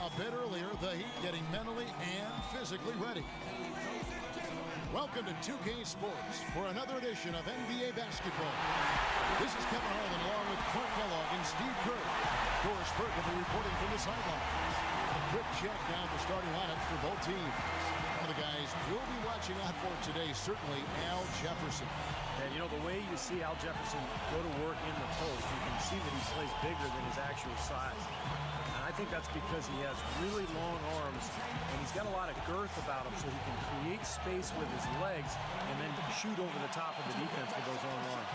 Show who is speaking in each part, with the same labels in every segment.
Speaker 1: A bit earlier, the Heat getting mentally and physically ready. Welcome to 2K Sports for another edition of NBA basketball. This is Kevin Harlan along with Clark Kellogg and Steve Kerr. Doris Burgundy reporting from the sidelines. A quick check down the starting lineups for both teams. One of the guys we'll be watching out for today, certainly Al Jefferson.
Speaker 2: And you know, the way you see Al Jefferson go to work in the post, you can see that he plays bigger than his actual size. And I think that's because he has really long arms, and he's got a lot of girth about him, so he can create space with his legs and then shoot over the top of the defense with those long arms.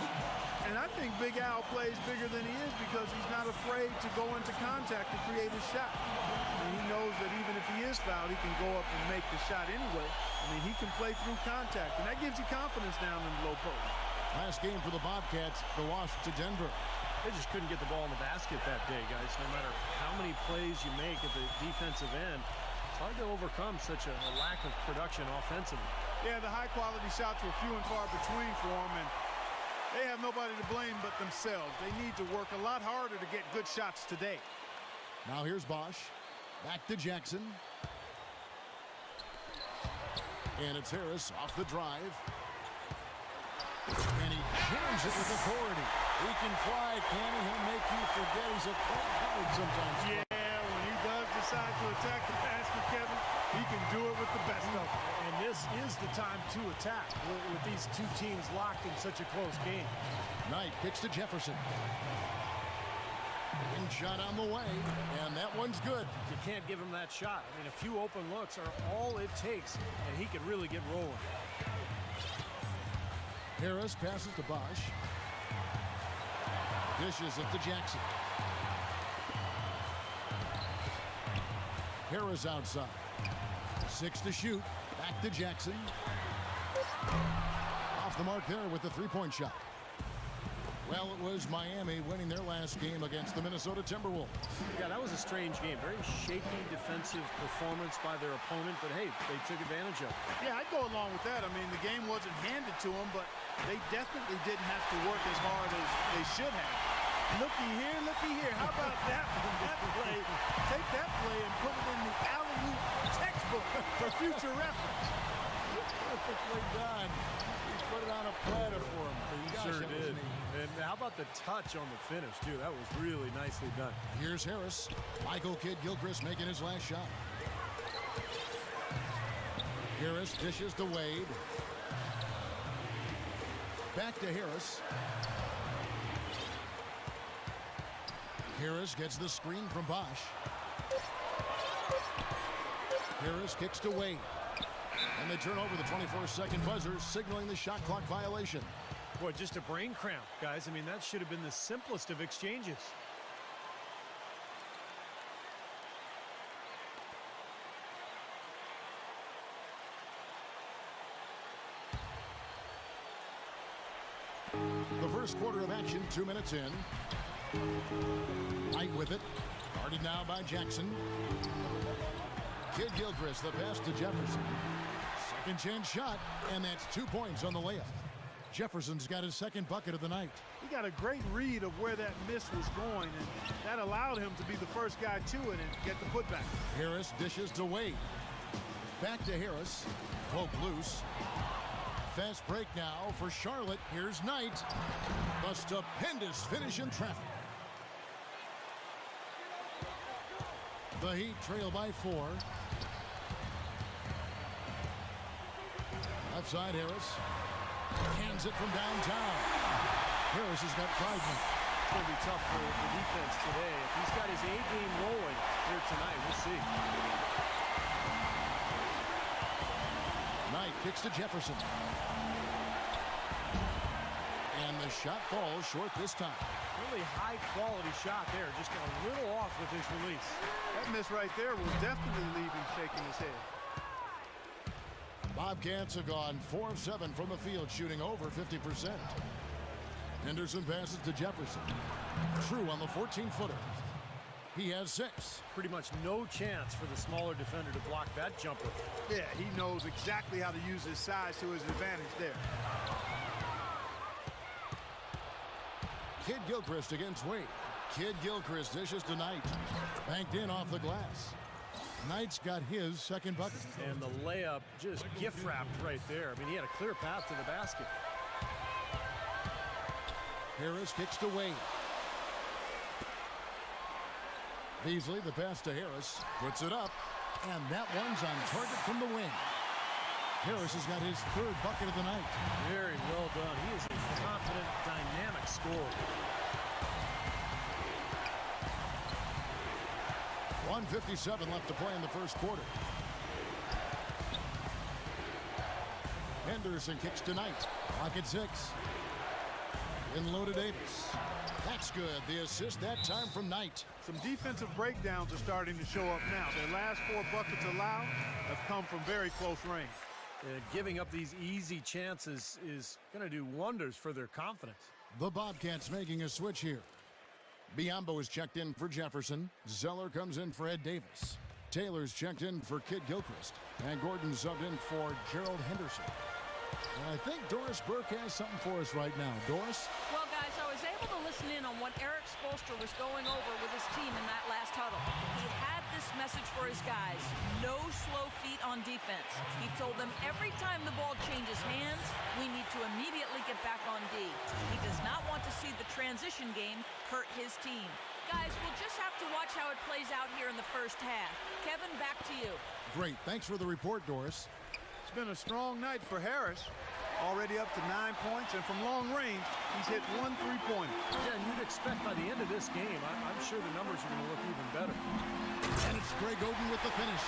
Speaker 3: And I think Big Al plays bigger than he is because he's not afraid to go into contact to create a shot. And he knows that even if he is fouled, he can go up and make the shot anyway. I mean, he can play through contact, and that gives you confidence down in the low post.
Speaker 1: Last game for the Bobcats, the loss to Denver.
Speaker 2: They just couldn't get the ball in the basket that day, guys. No matter how many plays you make at the defensive end, it's hard to overcome such a lack of production offensively.
Speaker 3: Yeah, the high-quality shots were few and far between for them, and they have nobody to blame but themselves. They need to work a lot harder to get good shots today.
Speaker 1: Now here's Bosch. Back to Jackson. And it's Harris off the drive. And he jams it with authority. He can fly, can he? He'll make you forget he's a cold card sometimes.
Speaker 3: Yeah, when he does decide to attack the basket, Kevin, he can do it with the best of them.
Speaker 2: And this is the time to attack with these two teams locked in such a close game.
Speaker 1: Knight kicks to Jefferson. And shot on the way, and that one's good.
Speaker 2: You can't give him that shot. I mean, a few open looks are all it takes, and he could really get rolling.
Speaker 1: Harris passes to Bosch. Dishes it to Jackson. Harris outside. 6 to shoot. Back to Jackson. Off the mark there with the three-point shot. Well, it was Miami winning their last game against the Minnesota Timberwolves.
Speaker 2: Yeah, that was a strange game. Very shaky defensive performance by their opponent, but hey, they took advantage of it.
Speaker 3: Yeah, I'd go along with that. I mean, the game wasn't handed to them, but they definitely didn't have to work as hard as they should have. Looky here. How about that play? Take that play and put it in the alley-oop textbook for future reference.
Speaker 1: Perfectly done. He's put it on a platter for him.
Speaker 2: He sure did. And how about the touch on the finish, too? That was really nicely done.
Speaker 1: Here's Harris. Michael Kidd-Gilchrist making his last shot. Harris dishes to Wade. Back to Harris. Harris gets the screen from Bosch. Harris kicks to Wade. And they turn over the 24-second buzzer, signaling the shot clock violation.
Speaker 2: Boy, just a brain cramp, guys. I mean, that should have been the simplest of exchanges.
Speaker 1: The first quarter of action, 2 minutes in. Knight with it. Guarded now by Jackson. Kidd-Gilchrist, the pass to Jefferson. Second chance shot, and that's 2 points on the layup. Jefferson's got his second bucket of the night.
Speaker 3: He got a great read of where that miss was going, and that allowed him to be the first guy to it and get the putback.
Speaker 1: Harris dishes to Wade. Back to Harris. Poke loose. Fast break now for Charlotte. Here's Knight. A stupendous finish in traffic. The Heat trail by 4. Left side, Harris. Hands it from downtown. Harris has got Friedman.
Speaker 2: It's going to be tough for the defense today. If he's got his A game rolling here tonight, we'll see.
Speaker 1: Knight kicks to Jefferson. And the shot falls short this time.
Speaker 2: Really high-quality shot there. Just got a little off with his release.
Speaker 3: That miss right there will definitely leave him shaking his head.
Speaker 1: Bobcats have gone 4 of 7 from the field, shooting over 50%. Henderson passes to Jefferson. True on the 14-footer. He has 6.
Speaker 2: Pretty much no chance for the smaller defender to block that jumper.
Speaker 3: Yeah, he knows exactly how to use his size to his advantage there.
Speaker 1: Kidd-Gilchrist against Wade. Kidd-Gilchrist dishes to Knight. Banked in off the glass. Knight's got his second bucket.
Speaker 2: And the layup just gift wrapped right there. I mean, he had a clear path to the basket.
Speaker 1: Harris kicks to Wade. Beasley, the pass to Harris, puts it up, and that one's on target from the wing. Harris has got his third bucket of the night.
Speaker 2: Very well done. He is a confident, dynamic scorer.
Speaker 1: 1:57 left to play in the first quarter. Henderson kicks to Knight. Clock at 6. In low to Davis. That's good. The assist that time from Knight.
Speaker 3: Some defensive breakdowns are starting to show up now. Their last 4 buckets allowed have come from very close range.
Speaker 2: Giving up these easy chances is going to do wonders for their confidence.
Speaker 1: The Bobcats making a switch here. Biombo is checked in for Jefferson. Zeller comes in for Ed Davis. Taylor's checked in for Kid Gilchrist. And Gordon subbed in for Gerald Henderson. And I think Doris Burke has something for us right now. Doris?
Speaker 4: Well, guys, I was able to listen in on what Eric Spoelstra was going over with his team in that last huddle. He had this message for his guys: no slow feet on defense. He told them every time the ball changes hands, we need to immediately get back on D. He does not want to see the transition game hurt his team. Guys, we'll just have to watch how it plays out here in the first half. Kevin, back to you.
Speaker 1: Great. Thanks for the report, Doris.
Speaker 3: It's been a strong night for Harris. Already up to 9 points, and from long range, he's hit 1 3-pointer.
Speaker 2: Yeah, and you'd expect by the end of this game, I'm sure the numbers are going to look even better.
Speaker 1: And it's Greg Oden with the finish.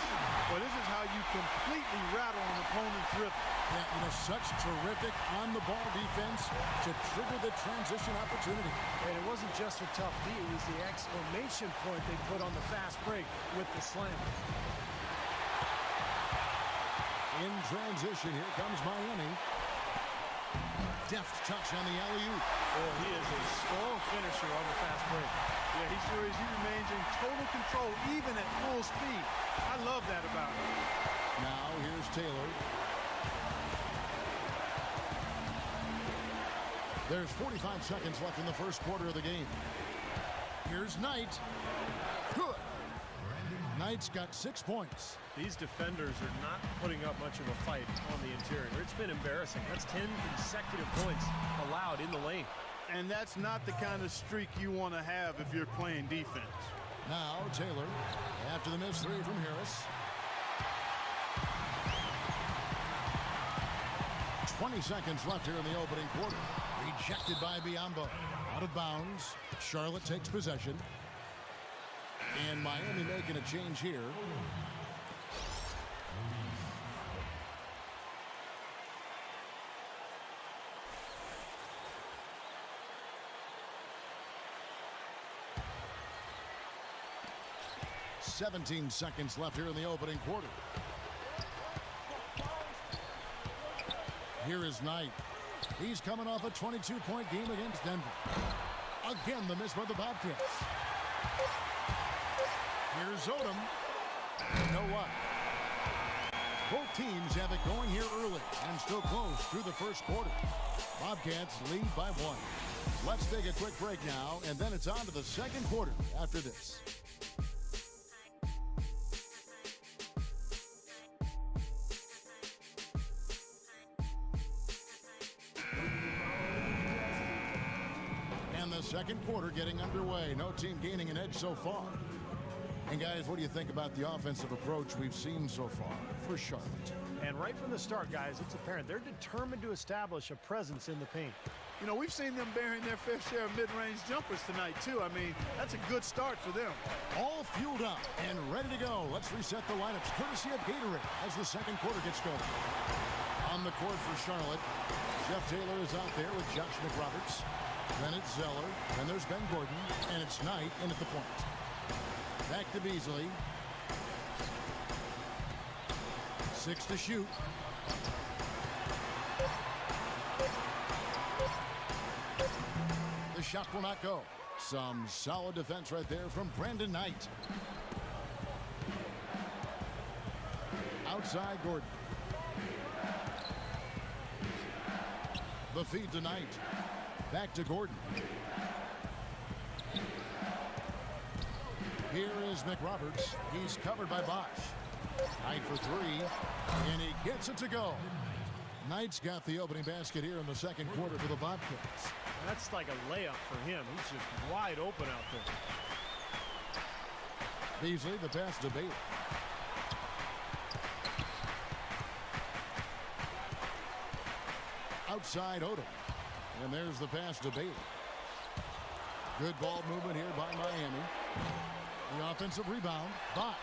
Speaker 3: Well, this is how you completely rattle an opponent's rhythm.
Speaker 1: Yeah, such terrific on-the-ball defense to trigger the transition opportunity.
Speaker 2: And it wasn't just a tough D, it was the exclamation point they put on the fast break with the slam.
Speaker 1: In transition, here comes Miami. Deft touch on the alley-oop.
Speaker 2: Oh, he is a strong finisher on the fast break.
Speaker 3: Yeah, he sure is. He remains in total control, even at full speed. I love that about him.
Speaker 1: Now, here's Taylor. There's 45 seconds left in the first quarter of the game. Here's Knight. Good. Knight's got 6 points.
Speaker 2: These defenders are not putting up much of a fight on the interior. It's been embarrassing. That's 10 consecutive points allowed in the lane.
Speaker 3: And that's not the kind of streak you want to have if you're playing defense.
Speaker 1: Now, Taylor, after the missed 3 from Harris. 20 seconds left here in the opening quarter. Rejected by Biombo. Out of bounds. Charlotte takes possession. And Miami making a change here. "17 seconds left here in the opening quarter. Here is Knight. He's coming off a 22-point game against Denver. Again, the miss by the Bobcats. Here's Odom. No luck. Both teams have it going here early and still close through the first quarter. Bobcats lead by 1. Let's take a quick break now, and then it's on to the second quarter after this. And the second quarter getting underway. No team gaining an edge so far. And guys, what do you think about the offensive approach we've seen so far for Charlotte?
Speaker 2: And right from the start, guys, it's apparent they're determined to establish a presence in the paint.
Speaker 3: You know, we've seen them bearing their fair share of mid-range jumpers tonight, too. I mean, that's a good start for them.
Speaker 1: All fueled up and ready to go. Let's reset the lineups courtesy of Gatorade as the second quarter gets going. On the court for Charlotte, Jeff Taylor is out there with Josh McRoberts. Then it's Zeller. Then there's Ben Gordon. And it's Knight in at the point. Back to Beasley. 6 to shoot. The shot will not go. Some solid defense right there from Brandon Knight. Outside Gordon. The feed to Knight. Back to Gordon. Here is McRoberts. He's covered by Bosch. Knight for three, and he gets it to go. Knight's got the opening basket here in the second quarter for the Bobcats.
Speaker 2: That's like a layup for him. He's just wide open out there.
Speaker 1: Beasley, the pass to Bailey. Outside Odom. And there's the pass to Bailey. Good ball movement here by Miami. The offensive rebound. Bosch.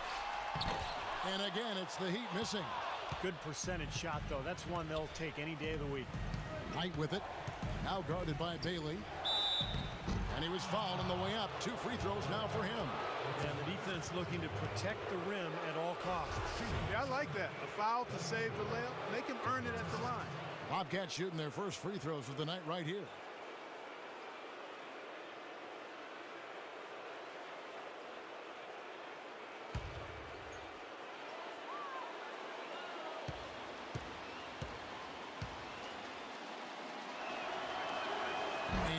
Speaker 1: And again, it's the Heat missing.
Speaker 2: Good percentage shot, though. That's one they'll take any day of the week.
Speaker 1: Knight with it. Now guarded by Bailey. And he was fouled on the way up. 2 free throws now for him.
Speaker 2: And the defense looking to protect the rim at all costs.
Speaker 3: Yeah, I like that. A foul to save the layup. Make him earn it at the line.
Speaker 1: Bobcats shooting their first free throws of the night right here.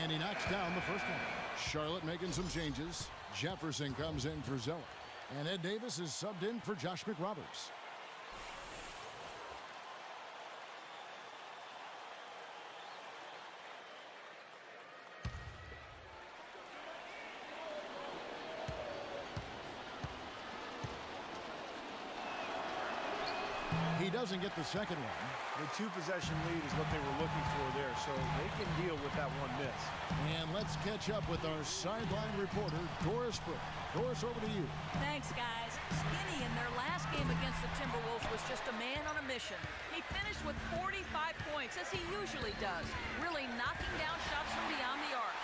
Speaker 1: And he knocks down the first one. Charlotte making some changes. Jefferson comes in for Zeller. And Ed Davis is subbed in for Josh McRoberts. He doesn't get the second one.
Speaker 2: The 2-possession lead is what they were looking for there, so they can deal with that one miss.
Speaker 1: And let's catch up with our sideline reporter, Doris Burke. Doris, over to you.
Speaker 4: Thanks, guys. Skinny in their last game against the Timberwolves was just a man on a mission. He finished with 45 points, as he usually does, really knocking down shots from beyond the arc.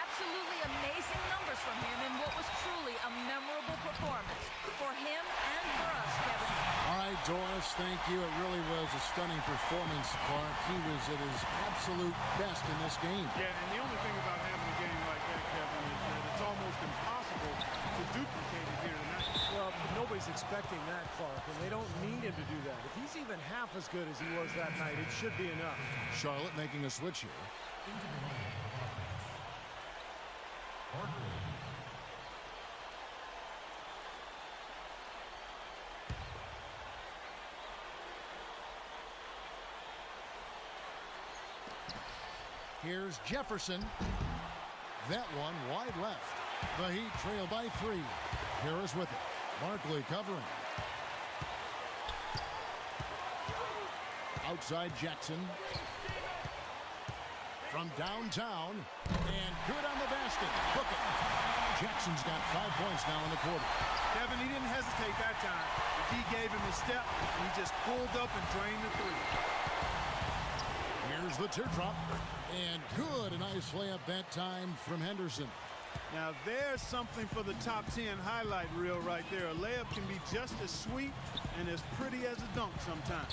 Speaker 4: Absolutely amazing numbers from him in what was truly a memorable performance for him and for us, Kevin.
Speaker 1: All right, Doris, thank you. It really was a stunning performance, Clark. He was at his absolute best in this game.
Speaker 3: Yeah, and the only thing about having a game like that, Kevin, is that it's almost impossible to duplicate it here tonight.
Speaker 2: Well, nobody's expecting that, Clark, and they don't need him to do that. If he's even half as good as he was that night, it should be enough.
Speaker 1: Charlotte making a switch here. Here's Jefferson. That one wide left. The Heat trail by 3. Harris with it. Barkley covering. Outside Jackson. From downtown. And good on the basket. Hook it. Jackson's got 5 points now in the quarter.
Speaker 3: Kevin, he didn't hesitate that time. The D gave him a step, and he just pulled up and drained the 3.
Speaker 1: Here's the teardrop. And good. A nice layup that time from Henderson.
Speaker 3: Now there's something for the top 10 highlight reel right there. A layup can be just as sweet and as pretty as a dunk sometimes.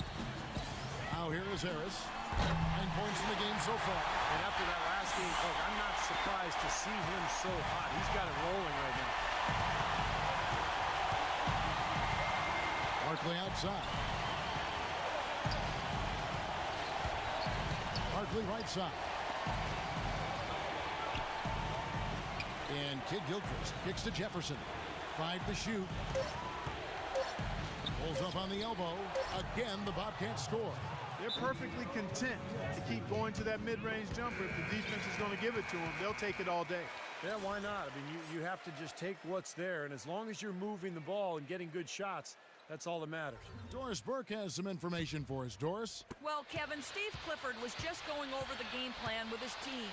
Speaker 1: Now here is Harris. 9 points in the game so far.
Speaker 2: And after that last game, Clark, I'm not surprised to see him so hot. He's got it rolling right now.
Speaker 1: Barkley outside. Barkley right side. And Kid Gilchrist kicks to Jefferson. 5 to shoot. Pulls up on the elbow. Again, the Bobcats score.
Speaker 3: They're perfectly content to keep going to that mid-range jumper. If the defense is going to give it to them, they'll take it all day.
Speaker 2: Yeah, why not? I mean, you have to just take what's there, and as long as you're moving the ball and getting good shots, that's all that matters.
Speaker 1: Doris Burke has some information for us. Doris?
Speaker 4: Well, Kevin, Steve Clifford was just going over the game plan with his team.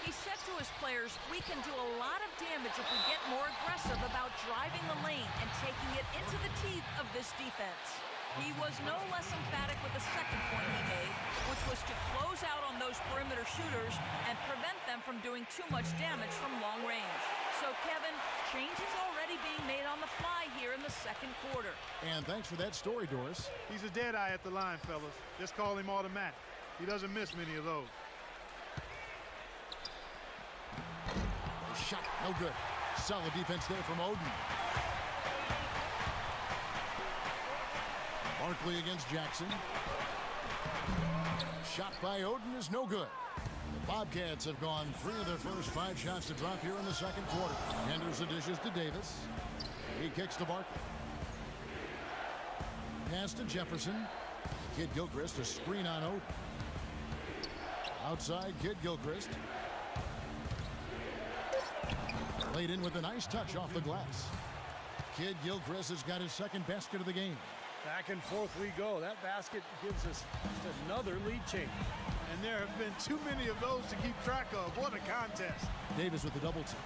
Speaker 4: He said to his players, we can do a lot of damage if we get more aggressive about driving the lane and taking it into the teeth of this defense. He was no less emphatic with the second point he made, which was to close out on those perimeter shooters and prevent them from doing too much damage from long range. So, Kevin, changes already being made on the fly here in the second quarter.
Speaker 1: And thanks for that story, Doris.
Speaker 3: He's a dead eye at the line, fellas. Just call him automatic. He doesn't miss many of those.
Speaker 1: Shot, no good. Solid defense there from Odom. Barkley against Jackson. Shot by Odom is no good. The Bobcats have gone 3 of their first 5 shots to drop here in the second quarter. Henderson dishes to Davis. He kicks to Barkley. Pass to Jefferson. Kid Gilchrist, a screen on Odom. Outside, Kid Gilchrist. Laid in with a nice touch off the glass. Kid Gilchrist has got his second basket of the game.
Speaker 2: Back and forth we go. That basket gives us just another lead change.
Speaker 3: And there have been too many of those to keep track of. What a contest.
Speaker 1: Davis with the double team.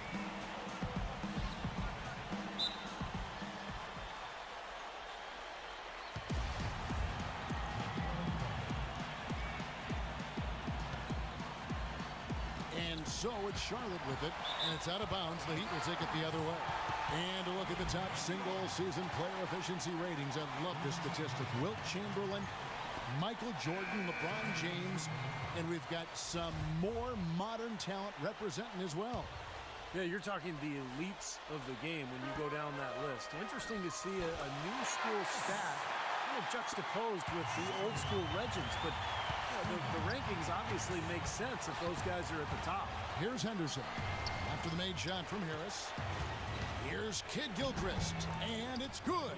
Speaker 1: And so it's Charlotte with it, and it's out of bounds. The Heat will take it the other way. And a look at the top single-season player efficiency ratings. I love this statistic. Wilt Chamberlain, Michael Jordan, LeBron James, and we've got some more modern talent representing as well.
Speaker 2: Yeah, you're talking the elites of the game when you go down that list. Interesting to see a new school stat kind of juxtaposed with the old school legends, but the rankings obviously make sense if those guys are at the top.
Speaker 1: Here's Henderson after the made shot from Harris. Here's Kid Gilchrist, and it's good.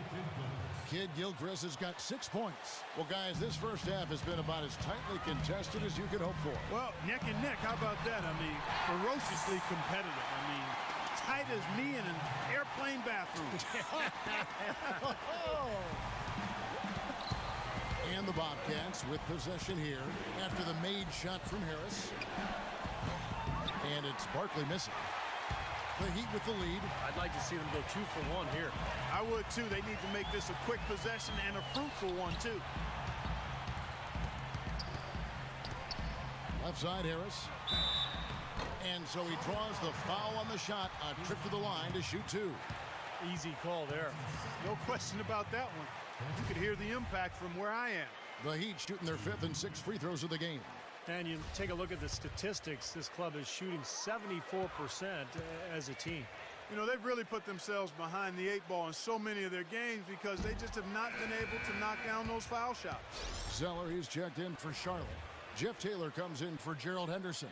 Speaker 1: Kid Gilchrist has got 6 points. Well, guys, this first half has been about as tightly contested as you could hope for.
Speaker 3: Well, neck and neck, how about that? I mean, ferociously competitive. I mean, tight as me in an airplane bathroom.
Speaker 1: And the Bobcats with possession here after the made shot from Harris. And it's Barkley missing. The Heat with the lead.
Speaker 2: I'd like to see them go 2 for 1 here.
Speaker 3: I would too. They need to make this a quick possession and a fruitful one too.
Speaker 1: Left side, Harris. And so he draws the foul on the shot. A trip to the line to shoot 2.
Speaker 2: Easy call there.
Speaker 3: No question about that one. You could hear the impact from where I am.
Speaker 1: The Heat shooting their 5th and 6th free throws of the game.
Speaker 2: And you take a look at the statistics. This club is shooting 74% as a team.
Speaker 3: You know, they've really put themselves behind the 8 ball in so many of their games because they just have not been able to knock down those foul shots.
Speaker 1: Zeller, he's checked in for Charlotte. Jeff Taylor comes in for Gerald Henderson.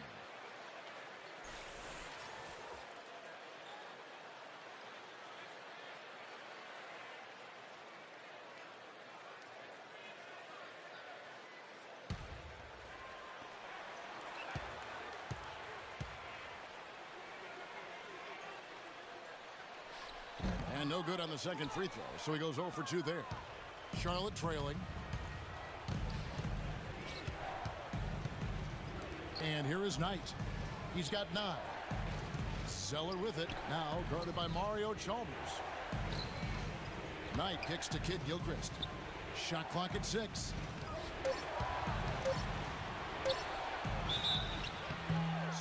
Speaker 1: And no good on the second free throw, so he goes 0 for 2 there. Charlotte trailing. And here is Knight. He's got 9. Zeller with it, now guarded by Mario Chalmers. Knight kicks to Kid Gilchrist. Shot clock at 6.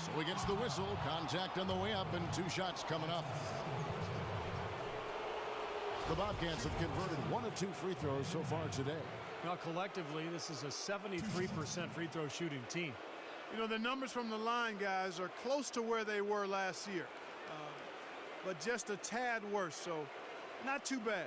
Speaker 1: So he gets the whistle. Contact on the way up, and 2 shots coming up. The Bobcats have converted 1 of 2 free throws so far today.
Speaker 2: Now, collectively, this is a 73% free throw shooting team.
Speaker 3: You know, the numbers from the line, guys, are close to where they were last year. But just a tad worse, so not too bad.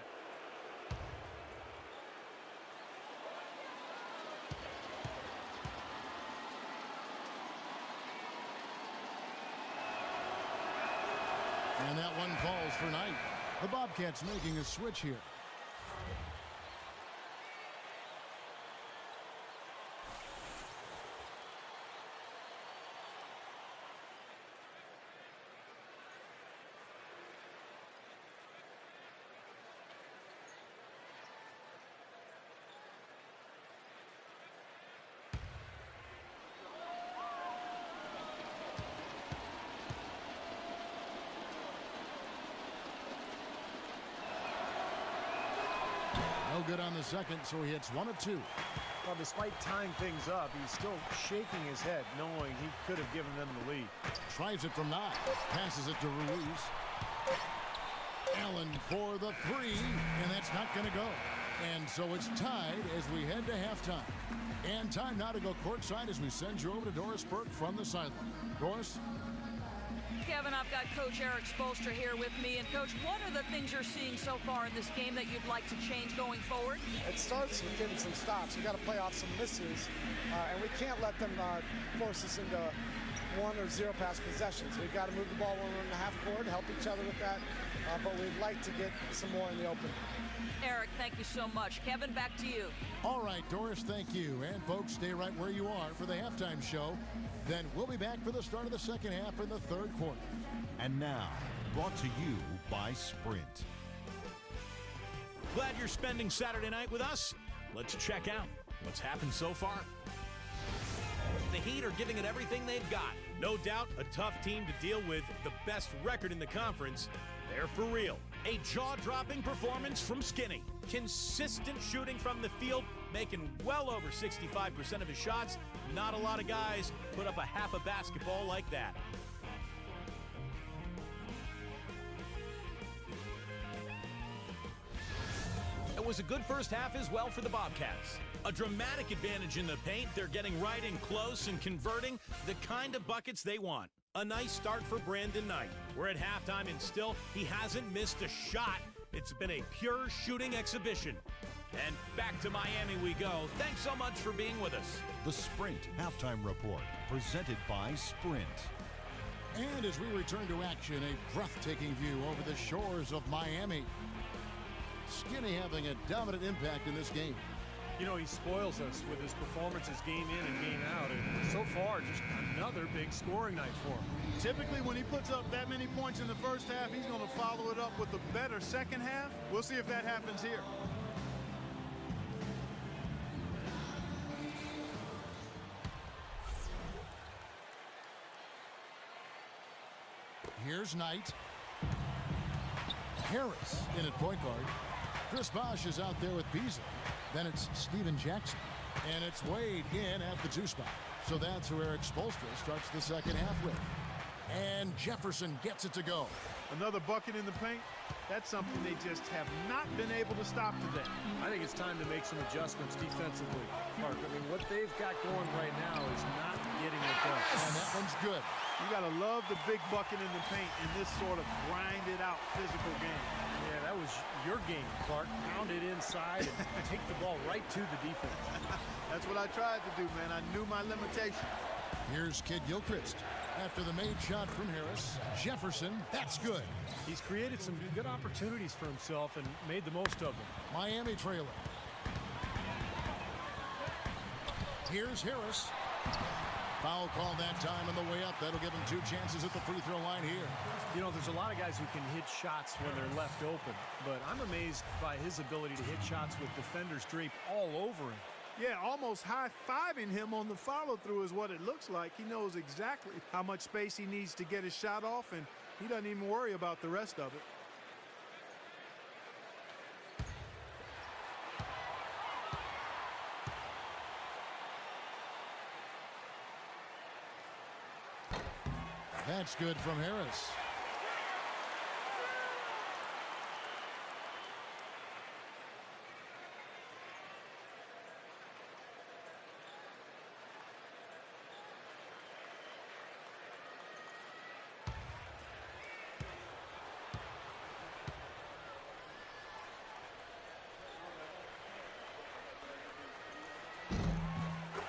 Speaker 1: And that one falls for Knight. The Bobcats making a switch here. No good on the second, so he hits 1 of 2.
Speaker 2: Well, despite tying things up, he's still shaking his head, knowing he could have given them the lead.
Speaker 1: Tries it from 9. Passes it to Ruiz. Allen for the 3, and that's not going to go. And so it's tied as we head to halftime. And time now to go courtside as we send you over to Doris Burke from the sideline. Doris?
Speaker 4: Kevin, I've got Coach Eric Spoelstra here with me. And, Coach, what are the things you're seeing so far in this game that you'd like to change going forward?
Speaker 5: It starts with getting some stops. We've got to play off some misses, and we can't let them force us into 1 or 0 pass possessions. We've got to move the ball when we're in the half court, help each other with that, but we'd like to get some more in the open.
Speaker 4: Eric, thank you so much. Kevin, back to you.
Speaker 1: All right, Doris, thank you. And folks, stay right where you are for the halftime show. Then we'll be back for the start of the second half in the third quarter.
Speaker 6: And now, brought to you by Sprint.
Speaker 7: Glad you're spending Saturday night with us. Let's check out what's happened so far. The Heat are giving it everything they've got. No doubt a tough team to deal with, the best record in the conference. They're for real. A jaw-dropping performance from Skinny. Consistent shooting from the field, making well over 65% of his shots. Not a lot of guys put up a half a basketball like that. It was a good first half as well for the Bobcats. A dramatic advantage in the paint. They're getting right in close and converting the kind of buckets they want. A nice start for Brandon Knight. We're at halftime and still he hasn't missed a shot. It's been a pure shooting exhibition. And back to Miami we go. Thanks so much for being with us.
Speaker 6: The Sprint Halftime Report, presented by Sprint.
Speaker 1: And as we return to action, a breathtaking view over the shores of Miami. Skinny having a dominant impact in this game.
Speaker 2: You know, he spoils us with his performances game in and game out. And so far, just another big scoring night for him.
Speaker 3: Typically, when he puts up that many points in the first half, he's going to follow it up with a better second half. We'll see if that happens here.
Speaker 1: Here's Knight. Harris in at point guard. Chris Bosh is out there with Beasley. Then it's Steven Jackson. And it's Wade in at the 2 spot. So that's who Eric Spoelstra starts the second half with. And Jefferson gets it to go.
Speaker 3: Another bucket in the paint. That's something they just have not been able to stop today.
Speaker 2: I think it's time to make some adjustments defensively, Mark. I mean, what they've got going right now is not getting it done.
Speaker 1: And that one's good.
Speaker 3: You got to love the big bucket in the paint in this sort of grinded-out physical game.
Speaker 2: Yeah, that was your game, Clark. Pound it inside and take the ball right to the defense.
Speaker 3: That's what I tried to do, man. I knew my limitation.
Speaker 1: Here's Kid Gilchrist. After the made shot from Harris, Jefferson, that's good.
Speaker 2: He's created some good opportunities for himself and made the most of them.
Speaker 1: Miami trailer. Here's Harris. Foul call that time on the way up. That'll give him 2 chances at the free throw line here.
Speaker 2: You know, there's a lot of guys who can hit shots when they're left open, but I'm amazed by his ability to hit shots with defenders draped all over him.
Speaker 3: Yeah, almost high-fiving him on the follow-through is what it looks like. He knows exactly how much space he needs to get his shot off, and he doesn't even worry about the rest of it.
Speaker 1: That's good from Harris.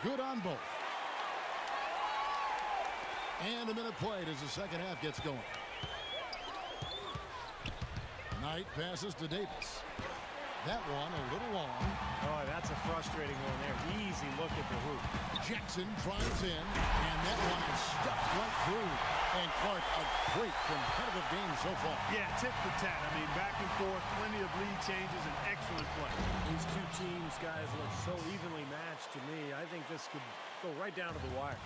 Speaker 1: Good on both. And a minute played as the second half gets going. Knight passes to Davis. That one a little long.
Speaker 2: Oh, that's a frustrating one there. Easy look at the hoop.
Speaker 1: Jackson drives in, and that one is stuffed right through. And Clark, a great competitive game so far.
Speaker 3: Yeah, tit for tat. I mean, back and forth, plenty of lead changes, and excellent play.
Speaker 2: These two teams, guys, look so evenly matched to me. I think this could go right down to the wire.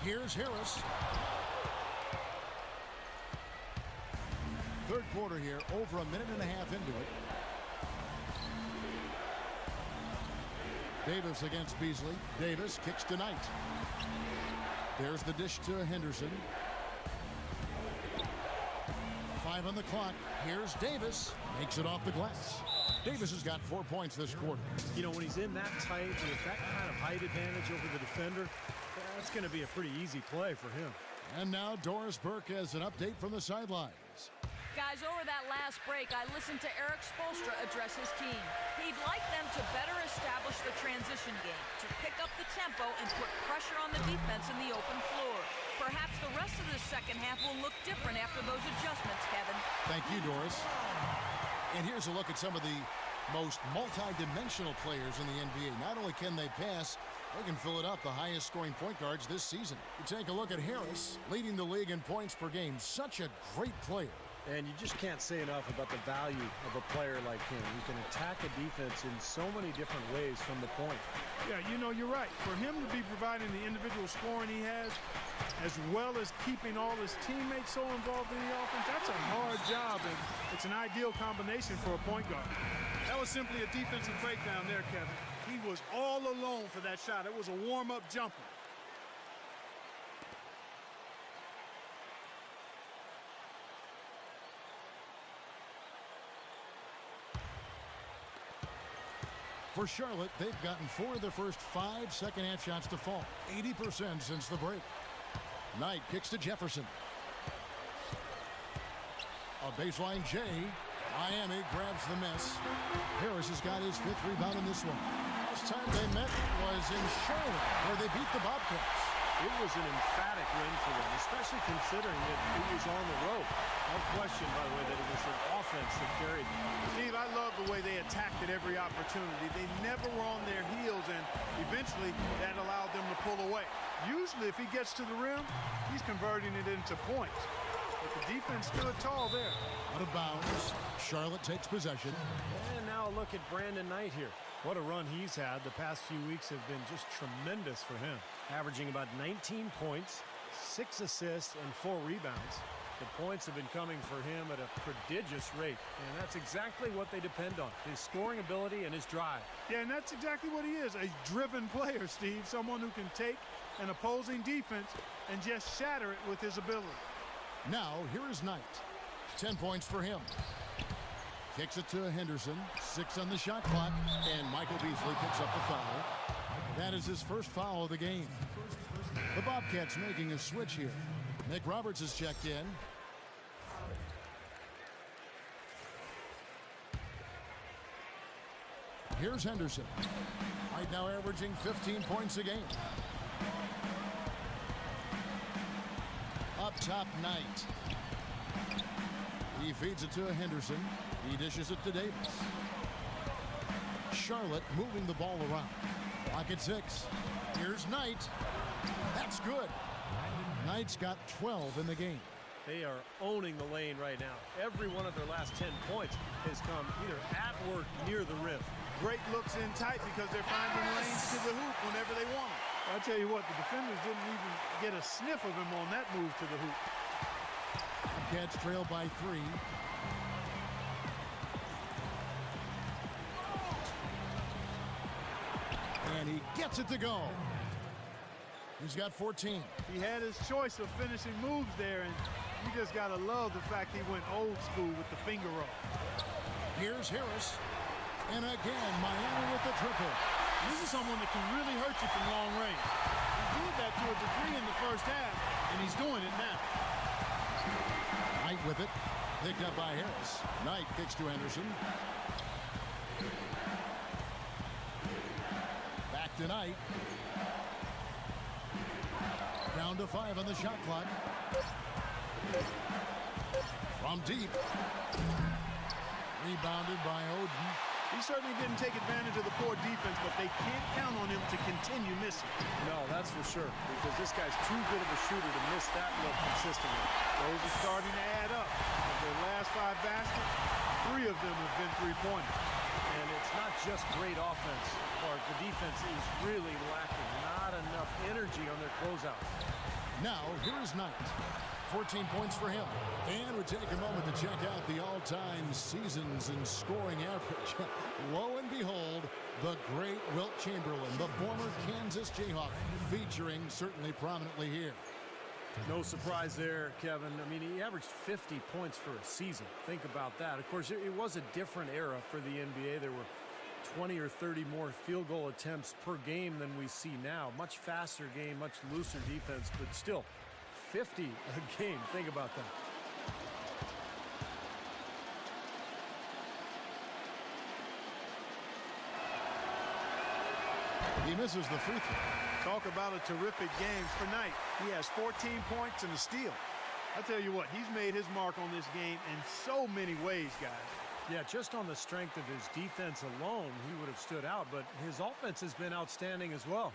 Speaker 1: Here's Harris. Third quarter here, over a minute and a half into it. Davis against Beasley. Davis kicks to Knight. There's the dish to Henderson. 5 on the clock. Here's Davis. Makes it off the glass. Davis has got 4 points this quarter.
Speaker 2: You know, when he's in that tight with that kind of height advantage over the defender, that's going to be a pretty easy play for him.
Speaker 1: And now Doris Burke has an update from the sidelines.
Speaker 4: Guys, over that last break, I listened to Eric Spoelstra address his team. He'd like them to better establish the transition game, to pick up the tempo and put pressure on the defense in the open floor. Perhaps the rest of the second half will look different after those adjustments, Kevin.
Speaker 1: Thank you, Doris. And here's a look at some of the most multi-dimensional players in the NBA. Not only can they pass, they can fill it up, the highest scoring point guards this season. You take a look at Harris, leading the league in points per game. Such a great player.
Speaker 2: And you just can't say enough about the value of a player like him. He can attack a defense in so many different ways from the point.
Speaker 3: Yeah, you know, you're right. For him to be providing the individual scoring he has, as well as keeping all his teammates so involved in the offense, that's a hard job, and it's an ideal combination for a point guard. That was simply a defensive breakdown there, Kevin. He was all alone for that shot. It was a warm-up jumper.
Speaker 1: For Charlotte, they've gotten 4 of their first 5 second-half shots to fall. 80% since the break. Knight kicks to Jefferson. A baseline J. Miami grabs the miss. Harris has got his 5th rebound in this one. Last time they met was in Charlotte, where they beat the Bobcats.
Speaker 2: It was an emphatic win for them, especially considering that it was on the road. No question, by the way, that it was an offense that carried them.
Speaker 3: Steve, I love the way they attacked at every opportunity. They never were on their heels, and eventually that allowed them to pull away. Usually, if he gets to the rim, he's converting it into points. But the defense stood tall there.
Speaker 1: Out of bounds. Charlotte takes possession.
Speaker 2: And now a look at Brandon Knight here. What a run he's had. The past few weeks have been just tremendous for him. Averaging about 19 points, 6 assists, and 4 rebounds. The points have been coming for him at a prodigious rate, and that's exactly what they depend on, his scoring ability and his drive.
Speaker 3: Yeah, and that's exactly what he is, a driven player, Steve, someone who can take an opposing defense and just shatter it with his ability.
Speaker 1: Now, here is Knight. 10 points for him. Kicks it to Henderson. 6 on the shot clock, and Michael Beasley picks up the foul. That is his first foul of the game. The Bobcats making a switch here. Nick Roberts is checked in. Here's Henderson. Right now averaging 15 points a game. Up top, Knight. He feeds it to Henderson. He dishes it to Davis. Charlotte moving the ball around. Lock at 6. Here's Knight. That's good. Knight's got 12 in the game.
Speaker 2: They are owning the lane right now. Every one of their last 10 points has come either at or near the rim.
Speaker 3: Great looks in tight because they're finding lanes to the hoop whenever they want it. I'll tell you what, the defenders didn't even get a sniff of him on that move to the hoop.
Speaker 1: Bobcats trail by 3. And he gets it to go. He's got 14.
Speaker 3: He had his choice of finishing moves there, and you just got to love the fact he went old school with the finger roll.
Speaker 1: Here's Harris. And again, Miami with the triple.
Speaker 3: This is someone that can really hurt you from long range. He did that to a degree in the first half, and he's doing it now.
Speaker 1: Knight with it. Picked up by Harris. Knight kicks to Henderson. Back to Knight. Down to 5 on the shot clock. From deep. Rebounded by Oden.
Speaker 3: He certainly didn't take advantage of the poor defense, but they can't count on him to continue missing.
Speaker 2: No, that's for sure, because this guy's too good of a shooter to miss that look consistently.
Speaker 3: Those are starting to add up. Of their last 5 baskets, 3 of them have been three-pointers.
Speaker 2: And it's not just great offense, Clark. The defense is really lacking. Not enough energy on their closeouts.
Speaker 1: Now, here is Knight. 14 points for him. And we take a moment to check out the all-time seasons and scoring average. Lo and behold, the great Wilt Chamberlain, the former Kansas Jayhawk, featuring certainly prominently here.
Speaker 2: No surprise there, Kevin. I mean, he averaged 50 points for a season. Think about that. Of course, it was a different era for the NBA. There were 20 or 30 more field goal attempts per game than we see now. Much faster game, much looser defense, but still, 50 a game. Think about that.
Speaker 1: He misses the free throw.
Speaker 3: Talk about a terrific game for Knight. He has 14 points and a steal. I tell you what, he's made his mark on this game in so many ways, guys.
Speaker 2: Yeah, just on the strength of his defense alone, he would have stood out, but his offense has been outstanding as well.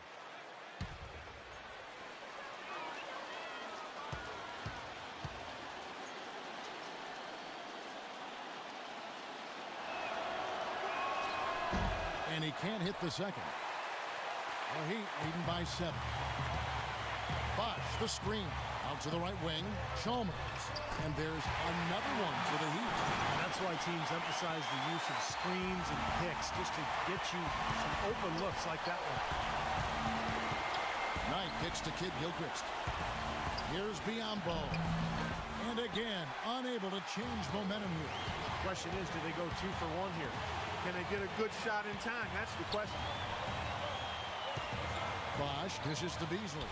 Speaker 1: And he can't hit the second. The Heat leading by 7. Bosch, the screen. Out to the right wing. Chalmers. And there's another one for the Heat.
Speaker 2: That's why teams emphasize the use of screens and picks, just to get you some open looks like that one.
Speaker 1: Knight kicks to Kidd-Gilchrist. Here's Biombo. And again, unable to change momentum here.
Speaker 2: Question is, do they go 2 for 1 here?
Speaker 3: Can they get a good shot in time? That's the question.
Speaker 1: Bosch dishes to Beasley.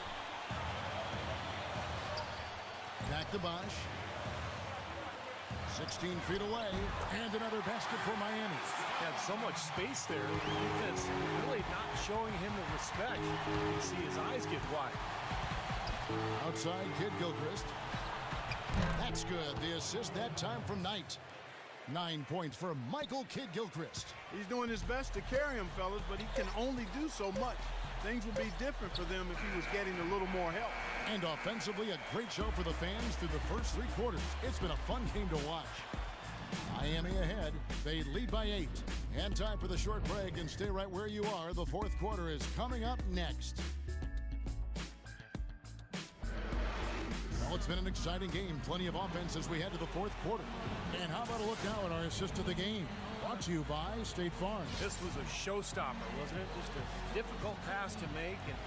Speaker 1: Back to Bosch. 16 feet away. And another basket for Miami.
Speaker 2: Had so much space there. The defense really not showing him the respect. You see his eyes get wide.
Speaker 1: Outside, Kidd-Gilchrist. That's good. The assist that time from Knight. 9 points for Michael Kidd-Gilchrist.
Speaker 3: He's doing his best to carry him, fellas, but he can only do so much. Things would be different for them if he was getting a little more help.
Speaker 1: And offensively, a great show for the fans through the first 3 quarters. It's been a fun game to watch. Miami ahead. They lead by 8. And time for the short break, and stay right where you are. The fourth quarter is coming up next. Well, it's been an exciting game. Plenty of offense as we head to the fourth quarter. And how about a look now at our assist of the game? Brought to you by State Farm.
Speaker 2: This was a showstopper, wasn't it? Just a difficult pass to make, and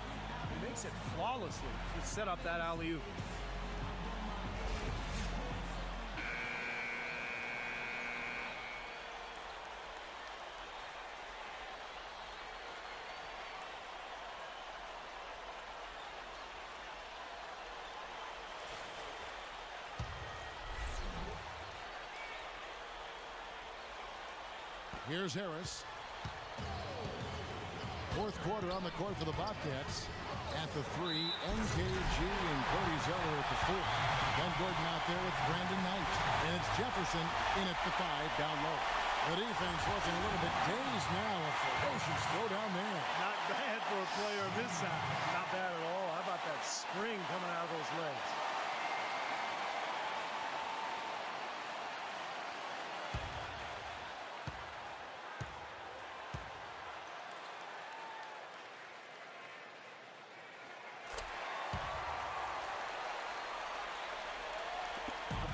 Speaker 2: he makes it flawlessly to set up that alley-oop.
Speaker 1: Here's Harris. Fourth quarter on the court for the Bobcats. At the 3, NKG and Cody Zeller at the 4. Ben Gordon out there with Brandon Knight. And it's Jefferson in at the 5 down low. The defense looking a little bit dazed now. A ferocious throw down there.
Speaker 3: Not bad for a player of his size.
Speaker 2: Not bad at all. How about that spring coming out of those legs?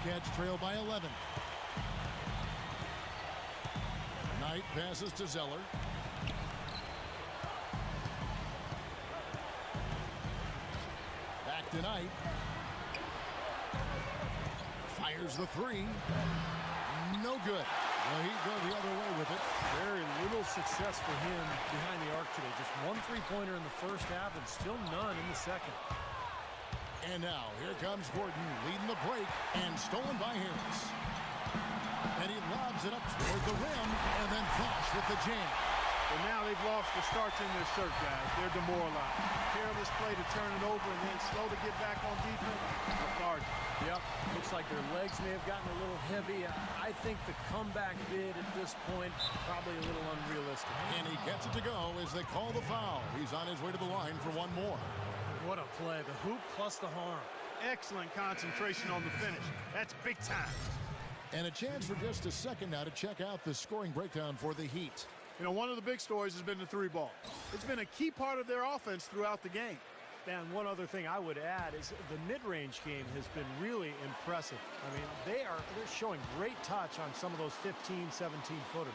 Speaker 1: Bobcats trail by 11. Knight passes to Zeller. Back to Knight. Fires the 3. No good. Well, he go the other way with it.
Speaker 2: Very little success for him behind the arc today. Just 1 3-pointer in the first half and still none in the second.
Speaker 1: And now, here comes Gordon leading the break and stolen by Harris. And he lobs it up toward the rim and then Bosch with the jam.
Speaker 3: But now they've lost the starch in their shirt, guys. They're demoralized. Careless play to turn it over and then slow to get back on defense. Lethargic.
Speaker 2: Yep, looks like their legs may have gotten a little heavy. I think the comeback bid at this point probably a little unrealistic.
Speaker 1: And he gets it to go as they call the foul. He's on his way to the line for one more.
Speaker 2: What a play. The hoop plus the harm.
Speaker 3: Excellent concentration on the finish. That's big time.
Speaker 1: And a chance for just a second now to check out the scoring breakdown for the Heat.
Speaker 3: You know, one of the big stories has been the 3-ball. It's been a key part of their offense throughout the game.
Speaker 2: And one other thing I would add is the mid-range game has been really impressive. I mean, they're showing great touch on some of those 15, 17-footers.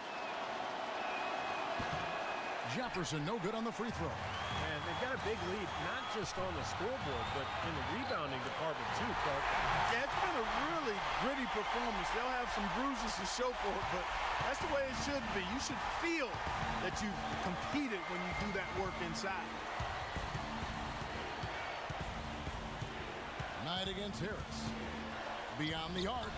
Speaker 1: Jefferson no good on the free throw.
Speaker 2: And they've got a big lead, not just on the scoreboard, but in the rebounding department too, Clark.
Speaker 3: Yeah, it's been a really gritty performance. They'll have some bruises to show for it, but that's the way it should be. You should feel that you competed when you do that work inside.
Speaker 1: Knight against Harris. Beyond the arc,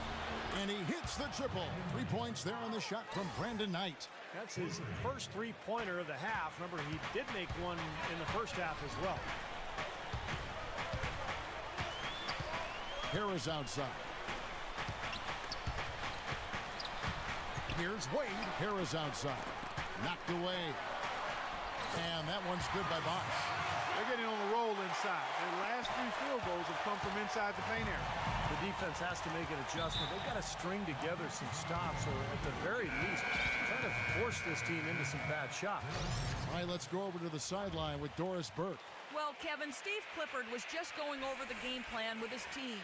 Speaker 1: and he hits the triple. 3 points there on the shot from Brandon Knight.
Speaker 2: That's his first three-pointer of the half. Remember, he did make one in the first half as well.
Speaker 1: Harris outside. Here's Wade. Harris outside. Knocked away. And that one's good by Bosch.
Speaker 3: They're getting on the roll inside. Their last 3 field goals have come from inside the paint area.
Speaker 2: The defense has to make an adjustment. They've got to string together some stops, or at the very least, try to force this team into some bad shots.
Speaker 1: All right, let's go over to the sideline with Doris Burke.
Speaker 4: Well, Kevin, Steve Clifford was just going over the game plan with his team.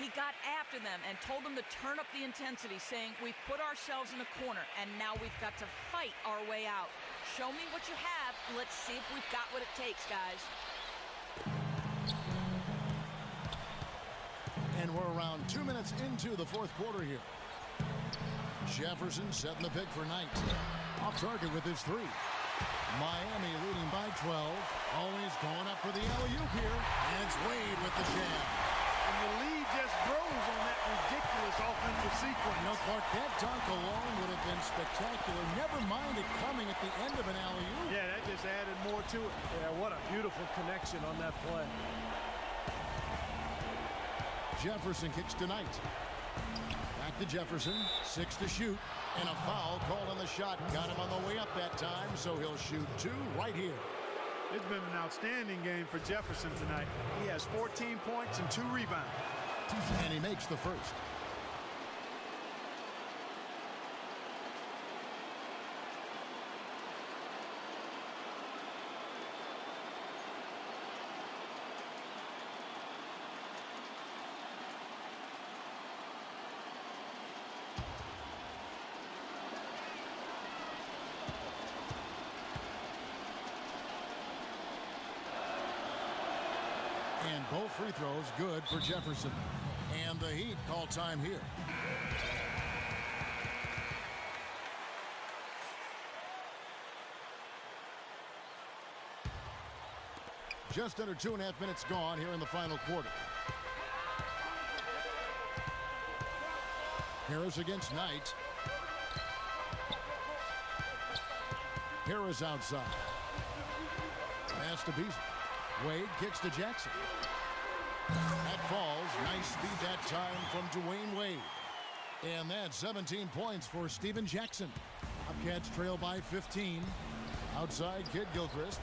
Speaker 4: He got after them and told them to turn up the intensity, saying, we've put ourselves in a corner, and now we've got to fight our way out. Show me what you have. Let's see if we've got what it takes, guys.
Speaker 1: And we're around 2 minutes into the fourth quarter here. Jefferson setting the pick for Knight. Off target with his 3. Miami leading by 12. Always going up for the alley-oop here. And it's Wade with the jam.
Speaker 3: And the lead just grows on that ridiculous offensive sequence.
Speaker 1: You know, Clark, that dunk alone would have been spectacular. Never mind it coming at the end of an alley-oop.
Speaker 3: Yeah, that just added more to it.
Speaker 2: Yeah, what a beautiful connection on that play.
Speaker 1: Jefferson kicks to Knight. Back to Jefferson. 6 to shoot. And a foul called on the shot. Got him on the way up that time, so he'll shoot 2 right here.
Speaker 3: It's been an outstanding game for Jefferson tonight. He has 14 points and 2 rebounds.
Speaker 1: And he makes the first. And both free throws good for Jefferson. And the Heat call time here. Just under 2.5 minutes gone here in the final quarter. Harris against Knight. Harris outside. Pass to Beasley. Wade kicks to Jackson. That falls. Nice speed that time from Dwayne Wade. And that's 17 points for Steven Jackson. Bobcats trail by 15. Outside, Kid Gilchrist.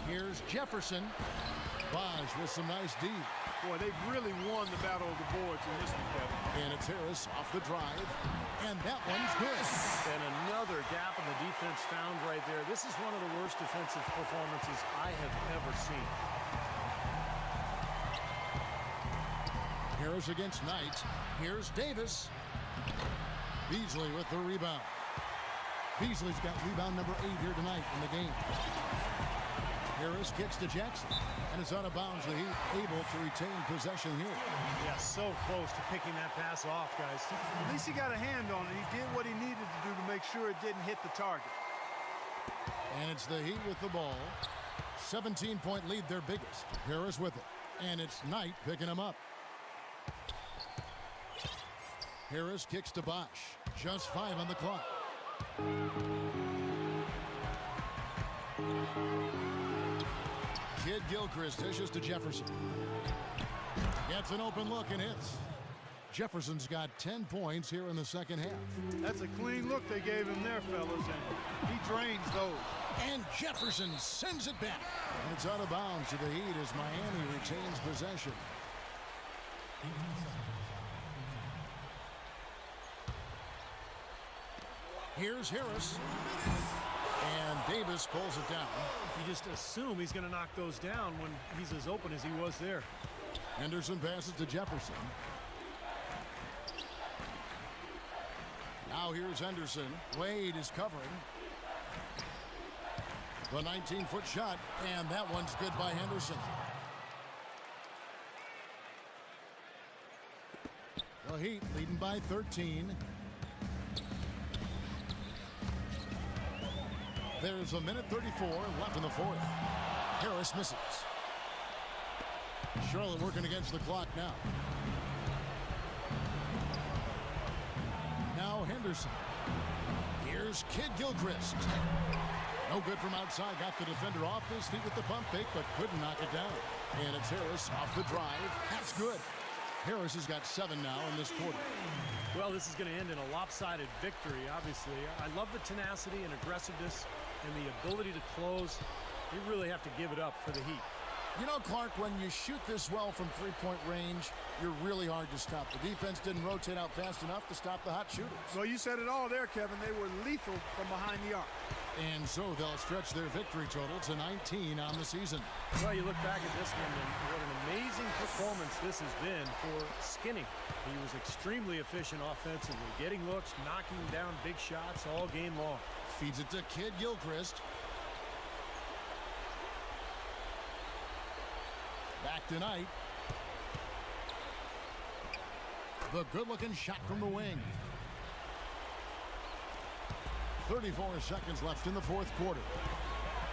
Speaker 1: Here's Jefferson. Bosch with some nice D.
Speaker 3: Boy, they've really won the battle of the boards in this one, Kevin.
Speaker 1: And it's Harris off the drive. And that one's good.
Speaker 2: And another gap in the defense found right there. This is one of the worst defensive performances I have ever seen.
Speaker 1: Harris against Knight. Here's Davis. Beasley with the rebound. Beasley's got rebound number 8 here tonight in the game. Harris kicks to Jackson. And it's out of bounds. The Heat able to retain possession here.
Speaker 2: Yeah, so close to picking that pass off, guys.
Speaker 3: At least he got a hand on it. He did what he needed to do to make sure it didn't hit the target.
Speaker 1: And it's the Heat with the ball. 17-point lead, their biggest. Harris with it. And it's Knight picking him up. Harris kicks to Bosch. Just 5 on the clock. Kid Gilchrist dishes to Jefferson. Gets an open look and hits. Jefferson's got 10 points here in the second half.
Speaker 3: That's a clean look they gave him there, fellas, and he drains those.
Speaker 1: And Jefferson sends it back. And it's out of bounds to the Heat as Miami retains possession. Here's Harris. And Davis pulls it down.
Speaker 2: You just assume he's going to knock those down when he's as open as he was there.
Speaker 1: Henderson passes to Jefferson. Now here's Henderson. Wade is covering. The 19-foot shot, and that one's good by Henderson. The Heat leading by 13. There's a minute 34 left in the fourth. Harris misses. Charlotte working against the clock now. Now Henderson. Here's Kid Gilchrist. No good from outside. Got the defender off his feet with the pump fake, but couldn't knock it down. And it's Harris off the drive. That's good. Harris has got 7 now in this quarter.
Speaker 2: Well, this is going to end in a lopsided victory, obviously. I love the tenacity and aggressiveness and the ability to close. You really have to give it up for the Heat.
Speaker 1: You know, Clark, when you shoot this well from three-point range, you're really hard to stop. The defense didn't rotate out fast enough to stop the hot shooters.
Speaker 3: Well, you said it all there, Kevin. They were lethal from behind the arc.
Speaker 1: And so they'll stretch their victory total to 19 on the season.
Speaker 2: Well, you look back at this one, and what an amazing performance this has been for Skinny. He was extremely efficient offensively, getting looks, knocking down big shots all game long.
Speaker 1: Feeds it to Kid Gilchrist. Back tonight. The good-looking shot from the wing. 34 seconds left in the fourth quarter.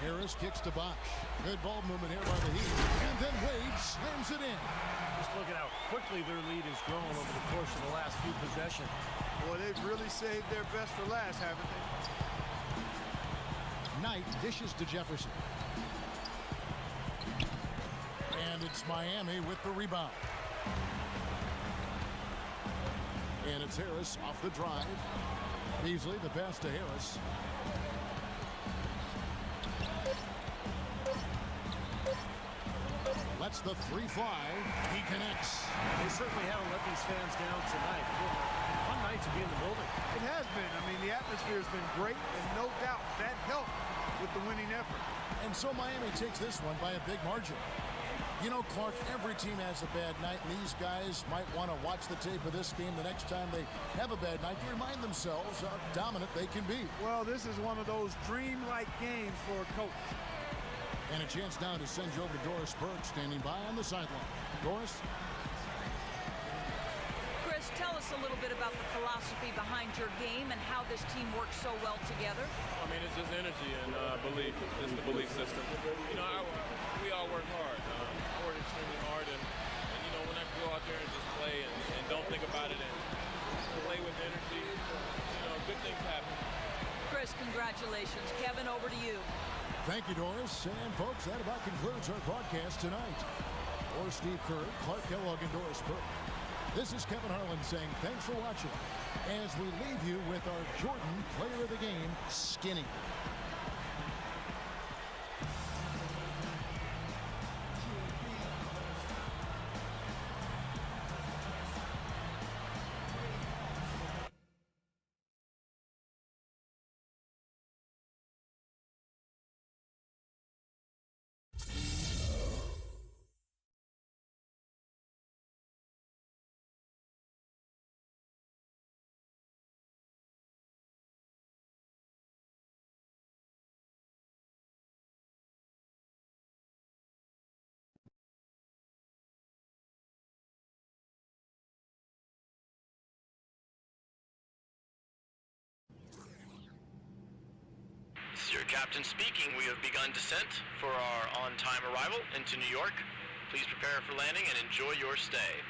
Speaker 1: Harris kicks to Bosch. Good ball movement here by the Heat. And then Wade slams it in.
Speaker 2: Just look at how quickly their lead has grown over the course of the last few possessions.
Speaker 3: Boy, they've really saved their best for last, haven't they?
Speaker 1: Knight dishes to Jefferson. And it's Miami with the rebound. And it's Harris off the drive. Beasley, the pass to Harris. Lets the three fly. He connects.
Speaker 2: They certainly haven't let these fans down tonight. Fun night to be in the building.
Speaker 3: It has been. I mean, the atmosphere has been great, and no doubt that helped with the winning effort.
Speaker 1: And so Miami takes this one by a big margin. You know, Clark, every team has a bad night, and these guys might want to watch the tape of this game the next time they have a bad night to remind themselves how dominant they can be.
Speaker 3: Well, this is one of those dream-like games for a coach.
Speaker 1: And a chance now to send you over to Doris Burke, standing by on the sideline. Doris?
Speaker 4: Chris, tell us a little bit about the philosophy behind your game and how this team works so well together.
Speaker 8: I mean, it's just energy and belief. It's the belief system. You know, we all work hard. I work extremely hard, and you know, when I go out there and just play and don't think about it and play with energy, you know, good things happen.
Speaker 4: Chris, congratulations. Kevin, over to you.
Speaker 1: Thank you, Doris. And folks, that about concludes our broadcast tonight. For Steve Kerr, Clark Kellogg, and Doris Burke, this is Kevin Harlan saying thanks for watching as we leave you with our Jordan Player of the Game, Skinny.
Speaker 9: This is your captain speaking. We have begun descent for our on-time arrival into New York. Please prepare for landing and enjoy your stay.